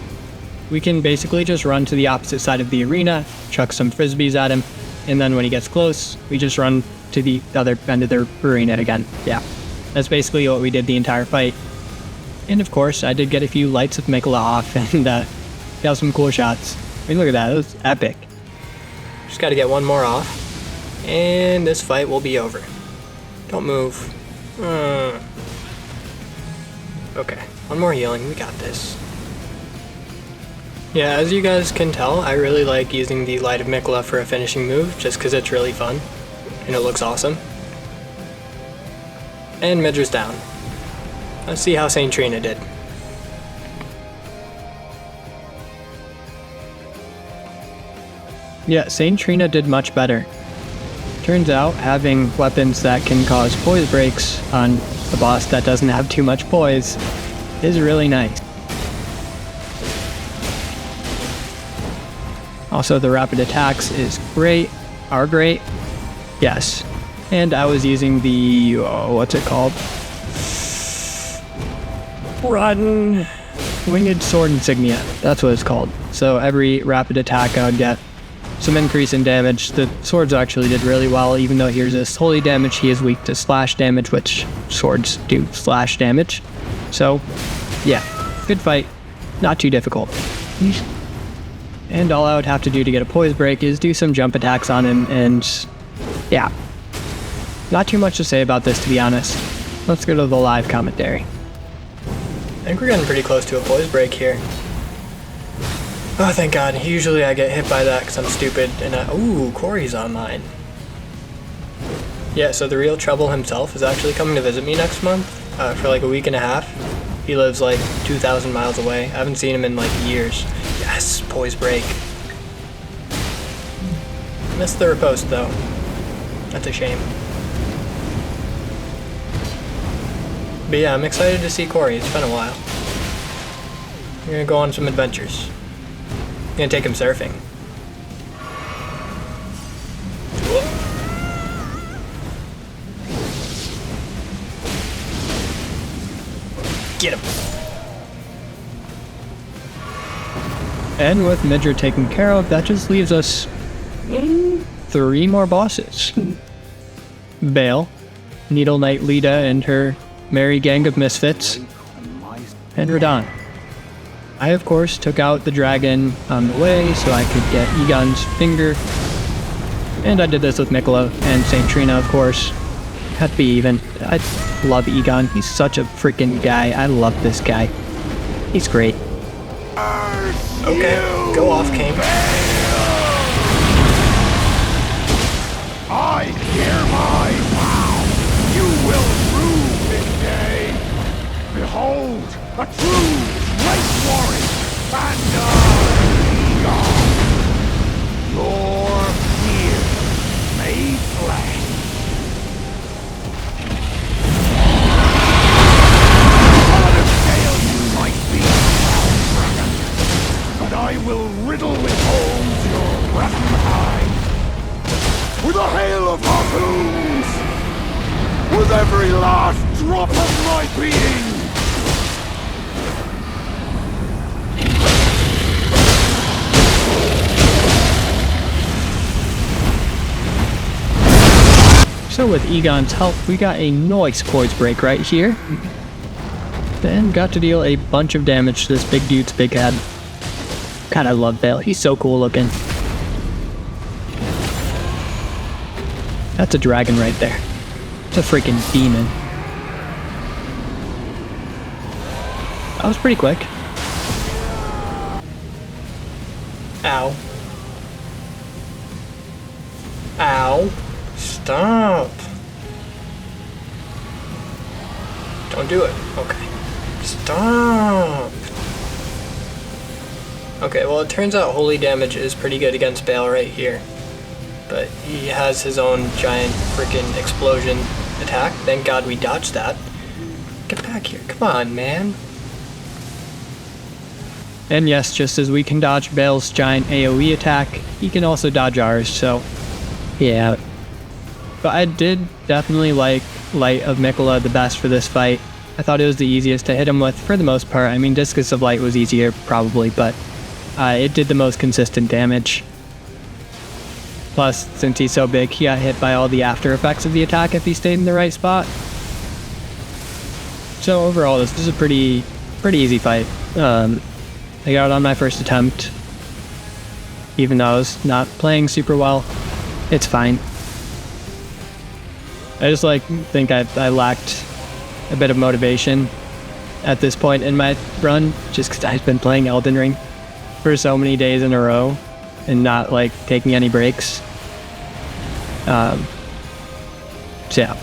We can basically just run to the opposite side of the arena, chuck some frisbees at him, and then when he gets close, we just run to the other end of the arena again. Yeah, that's basically what we did the entire fight. And of course, I did get a few lights of Miquella off and got some cool shots. I mean, look at that, it was epic. Just gotta get one more off, and this fight will be over. Don't move. Okay, one more healing, we got this. Yeah, as you guys can tell, I really like using the Light of Miquella for a finishing move, just because it's really fun, and it looks awesome. And Midra's down. Let's see how St. Trina did. Yeah, St. Trina did much better. Turns out, having weapons that can cause poise breaks on a boss that doesn't have too much poise is really nice. Also, the rapid attacks are great. Yes. And I was using the, what's it called? Radahn Winged Sword Insignia. That's what it's called. So every rapid attack I would get some increase in damage. The swords actually did really well, even though here's this holy damage, he is weak to slash damage, which swords do slash damage. So, yeah, good fight. Not too difficult. And all I would have to do to get a poise break is do some jump attacks on him, and yeah. Not too much to say about this, to be honest. Let's go to the live commentary. I think we're getting pretty close to a poise break here. Oh, thank God. Usually I get hit by that because I'm stupid, and ooh, Corey's online. Yeah, so the real Trouble himself is actually coming to visit me next month, for like a week and a half. He lives like 2,000 miles away. I haven't seen him in like years. Yes, poise break. Missed the riposte though. That's a shame. But yeah, I'm excited to see Corey. It's been a while. We're gonna go on some adventures. I'm gonna take him surfing. Get him. And with Midra taken care of, that just leaves us 3 more bosses. Bayle, Needle Knight Lita and her merry gang of misfits, and Radahn. I, of course, took out the dragon on the way so I could get Igon's finger. And I did this with Miquella and St. Trina, of course. Had to be even. I love Igon. He's such a freaking guy. I love this guy. He's great. Okay, go off, King. I hear my vow. You will rue this day. Behold, a true great warrior, and Igon. Your fear made flesh. On a scale you might be proud dragon, but I will riddle with holes your rotten hide. With a hail of harpoons! With every last drop of my being! So with Igon's help, we got a nice poise break right here. Then got to deal a bunch of damage to this big dude's big head. God, I love Bayle. He's so cool looking. That's a dragon right there. It's a freaking demon. That was pretty quick. Ow. Ow. Stop. Don't do it. Okay. Stop. Okay, well it turns out holy damage is pretty good against Bayle right here. But he has his own giant freaking explosion attack. Thank God we dodged that. Get back here. Come on, man. And yes, just as we can dodge Bayle's giant AoE attack, he can also dodge ours, so yeah. But I did definitely like Light of Miquella the best for this fight. I thought it was the easiest to hit him with for the most part. I mean, Discus of Light was easier probably, but it did the most consistent damage. Plus, since he's so big, he got hit by all the after effects of the attack if he stayed in the right spot. So overall, this is a pretty easy fight. I got it on my first attempt. Even though I was not playing super well, it's fine. I just think I lacked a bit of motivation at this point in my run, just because I've been playing Elden Ring. for so many days in a row and not like taking any breaks. So yeah,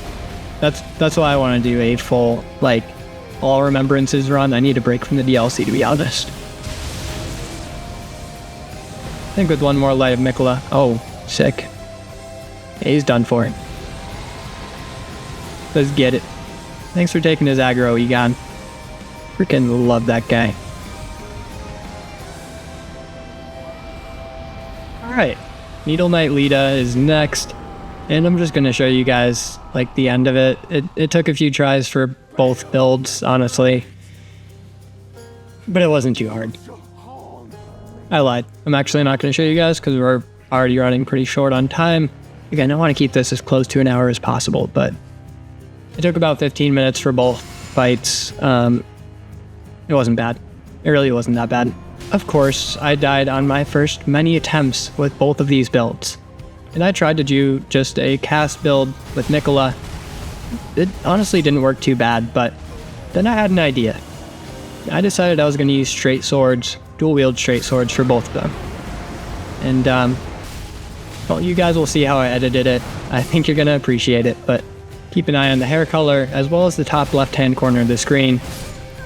that's why I want to do a full like all remembrances run. I need a break from the DLC, to be honest. I think with one more light of Miquella. Oh, sick. Yeah, he's done for it. Let's get it. Thanks for taking his aggro, Igon. Freaking love that guy. Alright, Needle Knight Lita is next, and I'm just going to show you guys like the end of it. It took a few tries for both builds, honestly, but it wasn't too hard. I lied. I'm actually not going to show you guys because we're already running pretty short on time. Again, I want to keep this as close to an hour as possible, but it took about 15 minutes for both fights. It wasn't bad. It really wasn't that bad. Of course, I died on my first many attempts with both of these builds. And I tried to do just a cast build with Miquella. It honestly didn't work too bad, but then I had an idea. I decided I was going to use straight swords, dual wield straight swords for both of them. And, well, you guys will see how I edited it. I think you're going to appreciate it, but keep an eye on the hair color as well as the top left-hand corner of the screen,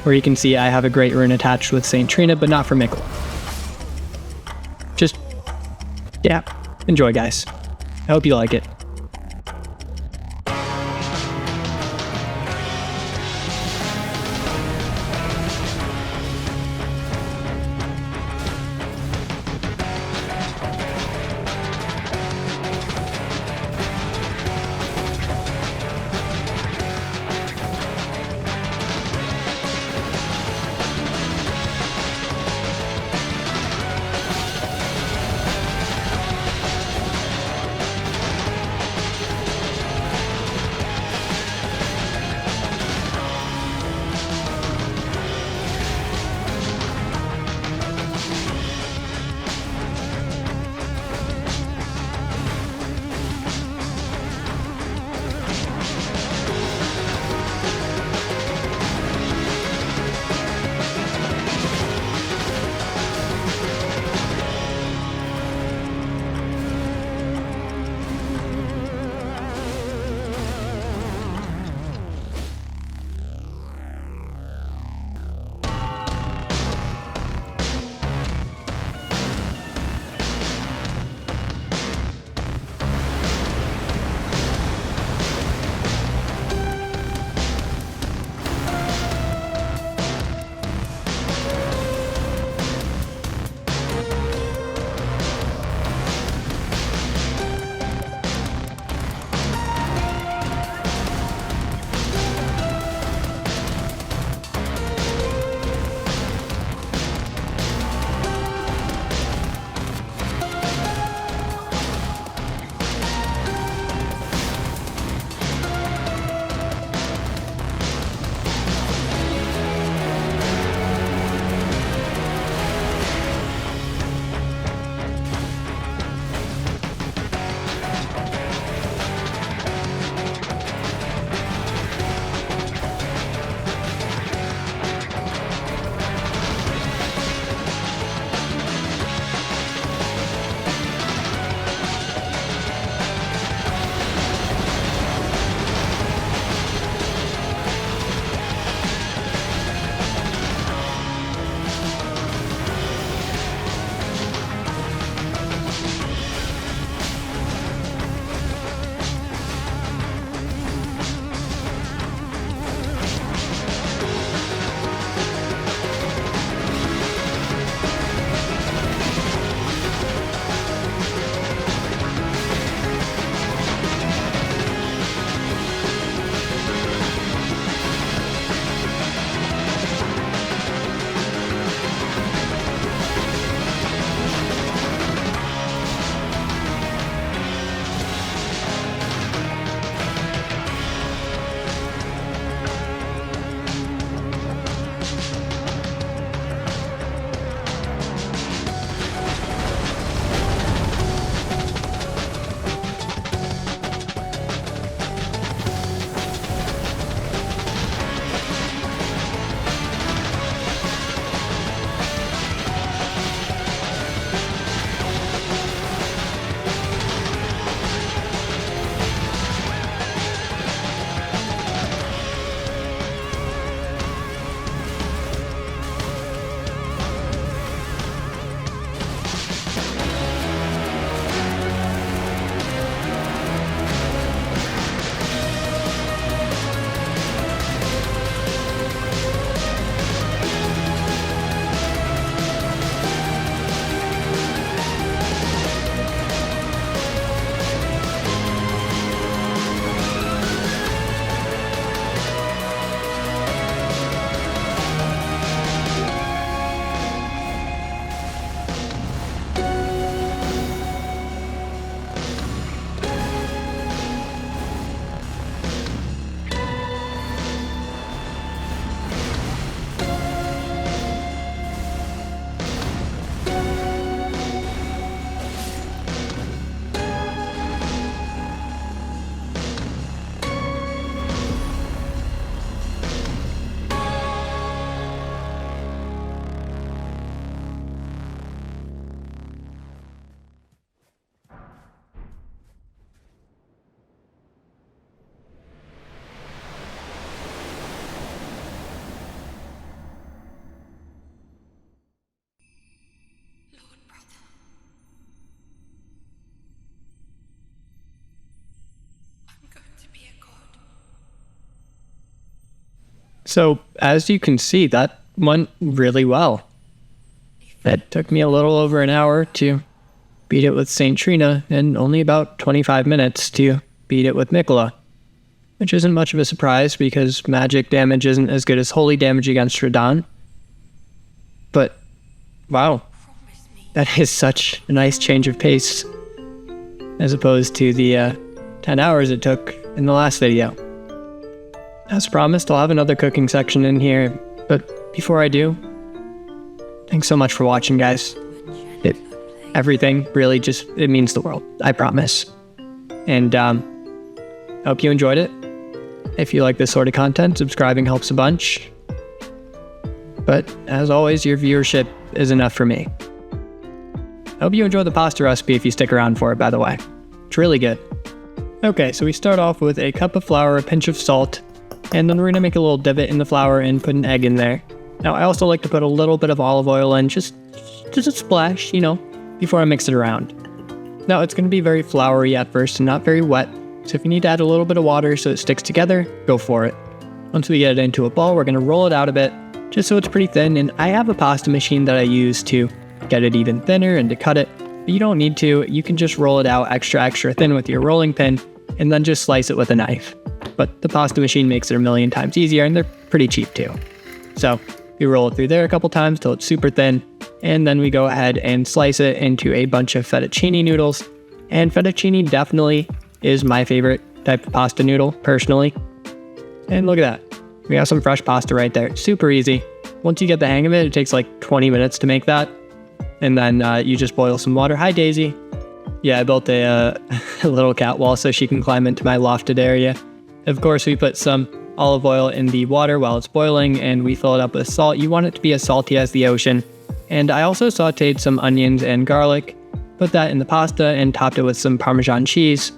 where you can see I have a great rune attached with St. Trina, but not for Miquella. Just, yeah, enjoy, guys. I hope you like it. So, as you can see, that went really well. It took me a little over an hour to beat it with St. Trina, and only about 25 minutes to beat it with Miquella. Which isn't much of a surprise, because magic damage isn't as good as holy damage against Radahn. But, wow. That is such a nice change of pace, as opposed to the 10 hours it took in the last video. As promised, I'll have another cooking section in here, but before I do, thanks so much for watching, guys. Everything really just, it means the world, I promise. And hope you enjoyed it. If you like this sort of content, subscribing helps a bunch. But as always, your viewership is enough for me. I hope you enjoy the pasta recipe if you stick around for it, by the way. It's really good. Okay, so we start off with a cup of flour, a pinch of salt, and then we're gonna make a little divot in the flour and put an egg in there. Now, I also like to put a little bit of olive oil in, just a splash, you know, before I mix it around. Now, it's gonna be very floury at first and not very wet, so if you need to add a little bit of water so it sticks together, go for it. Once we get it into a ball, we're gonna roll it out a bit, just so it's pretty thin, and I have a pasta machine that I use to get it even thinner and to cut it, but you don't need to. You can just roll it out extra thin with your rolling pin, and then just slice it with a knife. But the pasta machine makes it a million times easier, and they're pretty cheap too. So we roll it through there a couple times till it's super thin, and then we go ahead and slice it into a bunch of fettuccine noodles. And fettuccine definitely is my favorite type of pasta noodle, personally. And look at that. We have some fresh pasta right there. Super easy. Once you get the hang of it, it takes like 20 minutes to make that. And then you just boil some water. Hi, Daisy. Yeah, I built a little cat wall so she can climb into my lofted area. Of course, we put some olive oil in the water while it's boiling, and we fill it up with salt. You want it to be as salty as the ocean. And I also sauteed some onions and garlic, put that in the pasta, and topped it with some Parmesan cheese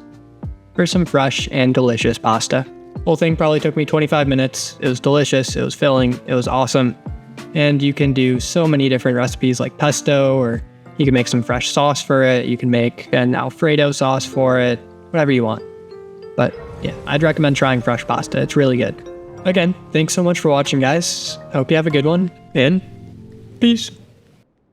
for some fresh and delicious pasta. Whole thing probably took me 25 minutes. It was delicious, it was filling, it was awesome. And you can do so many different recipes like pesto, or you can make some fresh sauce for it. You can make an Alfredo sauce for it, whatever you want. But yeah, I'd recommend trying fresh pasta. It's really good. Again, thanks so much for watching, guys. I hope you have a good one, and peace.